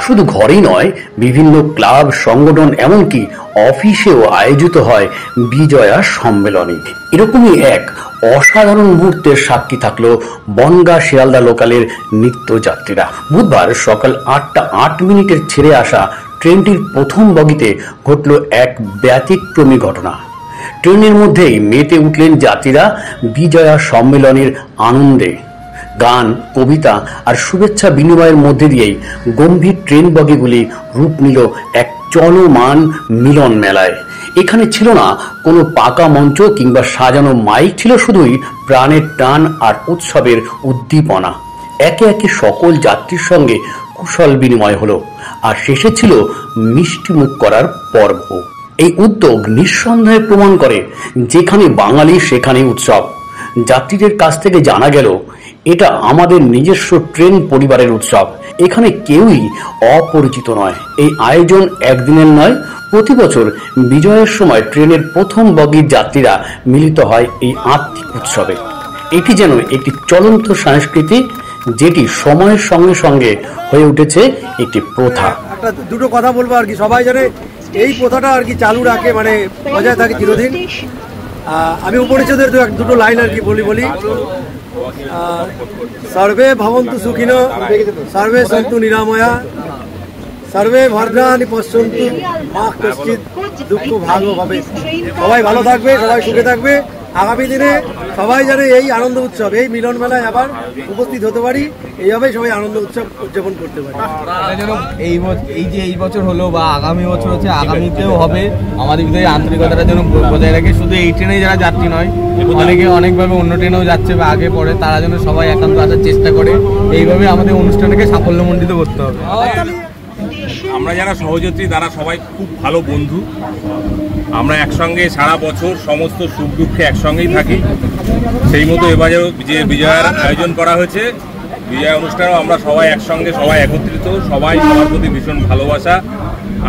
শুধু ঘরেই নয়, বিভিন্ন ক্লাব, সংগঠন, এমনকি অফিসেও আয়োজিত হয় বিজয়া সম্মেলনী। এরকমই এক অসাধারণ মুহূর্তের সাক্ষী থাকলো বনগাঁ শিয়ালদা লোকালের নিত্যযাত্রীরা। বুধবার সকাল 8টা 8 মিনিটের ছেড়ে আসা ট্রেনটির প্রথম বগিতে ঘটল এক ব্যতিক্রমী ঘটনা। ট্রেনের মধ্যেই মেতে উঠলেন যাত্রীরা বিজয়া সম্মেলনের আনন্দে। গান, কবিতা আর শুভেচ্ছা বিনিময়ের মধ্যে দিয়েই গম্ভীর ট্রেন বগিগুলি রূপ নিল এক চলমান মিলন মেলায়। এখানে ছিল না কোনো পাকা মঞ্চ কিংবা সাজানো মাইক, ছিল শুধুই প্রাণের টান আর উৎসবের উদ্দীপনা। একে একে সকল যাত্রীর সঙ্গে কুশল বিনিময় হলো, আর শেষে ছিল মিষ্টি মুখ করার পর্ব। এই উদ্যোগ নিঃসন্দেহে প্রমাণ করে, যেখানে বাঙালি সেখানে উৎসব। যাত্রীদের কাছ থেকে জানা গেল, এটা আমাদের নিজস্ব ট্রেন পরিবারের উৎসব। এখানে কেউই অপরিচিত নয়। এই আয়োজন একদিনের নয়, প্রতি বছর বিজয়ের সময় ট্রেনের প্রথম বগির যাত্রীরা মিলিত হয় এই আত্মিক উৎসবে। এটি যেন একটি চলন্ত সংস্কৃতি, যেটি সময়ের সঙ্গে সঙ্গে হয়ে উঠেছে একটি প্রথা। দুটো কথা বলবো আর কি, সবাই জানে এই প্রথাটা আর কি চালু রাখে, মানে বজায় থাকে চিরদিন। আমি উপনিষদের দুটো লাইন আর কি বলি। সর্বে ভবন্তু সুখিনো, সর্বে সন্তু নিরাময়া, সর্বে ভদ্রাণি পশ্যন্তু মা কশ্চিৎ দুঃখ ভাগো ভবে। সবাই ভালো থাকবে, সবাই সুখে থাকবে। আগামী দিনে সবাই যেন এই আনন্দ উৎসব, এই মিলন মেলায় আবার উপস্থিত হতে পারি, এইভাবেই সবাই আনন্দ উৎসব উদযাপন করতে পারি। এই বছর হলো বা আগামী বছর হচ্ছে, আগামীতেও হবে। আমাদের ভিতরে আন্তরিকতাটা যেন বজায় রাখে। শুধু এই ট্রেনে যারা যাত্রী নয়, অনেকে অনেকভাবে অন্য ট্রেনেও যাচ্ছে বা আগে পরে, তারা যেন সবাই একান্ত আসার চেষ্টা করে। এইভাবে আমাদের অনুষ্ঠানটাকে সাফল্যমণ্ডিত করতে হবে। আমরা যারা সহযাত্রী তারা সবাই খুব ভালো বন্ধু। আমরা একসঙ্গে সারা বছর সমস্ত সুখ দুঃখে একসঙ্গেই থাকি। সেই মতো এবারেও যে বিজয়ার আয়োজন করা হয়েছে, বিজয়া অনুষ্ঠানেও আমরা সবাই একসঙ্গে, সবাই একত্রিত, সবাই সবার প্রতি ভীষণ ভালোবাসা,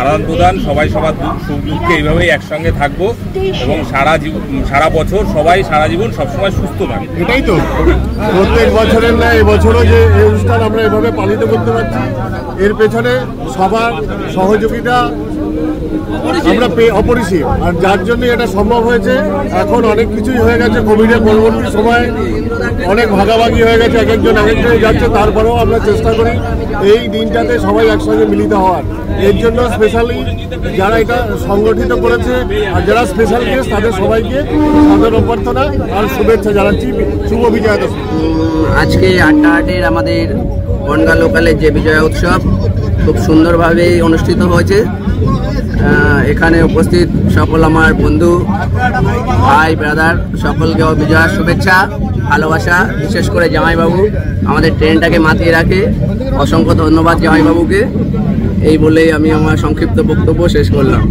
আদান প্রদান, সবাই সবার সুখ দুঃখে এইভাবেই একসঙ্গে থাকবো এবং সারা বছর সবাই সারা জীবন সবসময় সুস্থ থাকবে। এটাই তো প্রত্যেক বছরের না, এবছরও যে এই অনুষ্ঠান আমরা এভাবে পালিত করতে পারছি, এর পেছনে সবার সহযোগিতা আমরা অপরিসীম। আর যার জন্য এটা সম্ভব হয়েছে। এখন অনেক কিছুই হয়ে গেছে, কোভিডের পরবর্তী সময় অনেক ভাগাভাগি হয়ে গেছে, এক একজন যাচ্ছে। তারপরেও আমরা চেষ্টা করি এই দিনটাতে সবাই একসঙ্গে মিলিত হওয়ার। এর জন্য স্পেশালি যারা এটা সংগঠিত করেছে আর যারা স্পেশাল গেস্ট, তাদের সবাইকে সাদর অভ্যর্থনা আর শুভেচ্ছা জানাচ্ছি। শুভ বিজয়া দশমী। আজকে 8টা 8-এর আমাদের বনগাঁ লোকালের যে বিজয়া উৎসব খুব সুন্দরভাবে অনুষ্ঠিত হয়েছে। এখানে উপস্থিত সকল আমার বন্ধু, ভাই, ব্রাদার, সকলকে বিজয়ার শুভেচ্ছা, ভালোবাসা। বিশেষ করে জামাইবাবু আমাদের ট্রেনটাকে মাতিয়ে রাখে, অসংখ্য ধন্যবাদ জামাইবাবুকে। এই বলেই আমি আমার সংক্ষিপ্ত বক্তব্য শেষ করলাম।